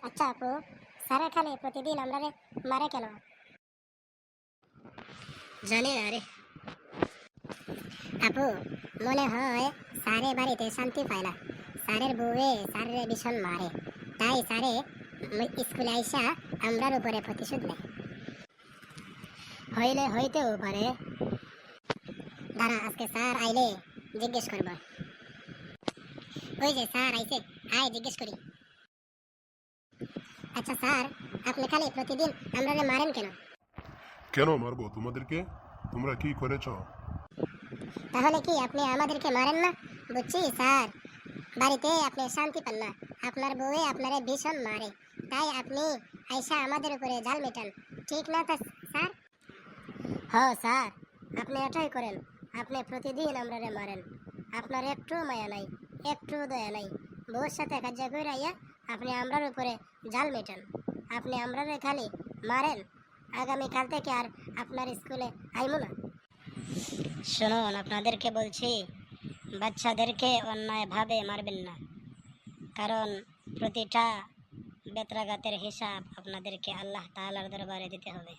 আচ্ছা আপু, স্যারের খালি প্রতিদিন আমরা মারে কেন? জানি না রে। আপু, মনে হয় স্যারে বাড়িতে শান্তি পায় না। স্যারের বউয়ে স্যারের ভীষণ মারে, তাই স্যারে স্কুলে আইসা আমরার উপরে প্রতিশোধ নেয়। হইতেও পারে। দাঁড়া, আজকে স্যার আইলে জিজ্ঞেস করব। ওই যে স্যার আইছে, আয় জিজ্ঞেস করি। আচ্ছা স্যার, আপনি খালি প্রতিদিন আমরারে মারেন কেন? কেন মারবো তোমাদেরকে? তোমরা কি করেছ? তাহলে কি আপনি আমাদেরকে মারেন না? বুঝছি স্যার, বাড়িতে আপনি শান্তি পান না, আপনার বউয়ে আপনারে ভীষণ মারে, তাই আপনি আইসা আমাদের উপরে জাল মেটান, ঠিক না তা স্যার? হ্যাঁ স্যার, আপনি এটাই করেন। আপনি প্রতিদিন আমরারে মারেন। আপনার একটু মায়া নাই, একটু দয়া নাই। বউর সাথে কাজা কইরাইয়া আপনি আমরার উপরে জাল মেটান। আপনি আমরারে খালি মারেন। আগামীকাল থেকে আর আপনার স্কুলে আইমু না। শুনুন, আপনাদেরকে বলছি, বাচ্চাদেরকে অন্যায়ভাবে মারবেন না, কারণ প্রতিটা বেত্রাঘাতের হিসাব আপনাদেরকে আল্লাহ তাআলার দরবারে দিতে হবে।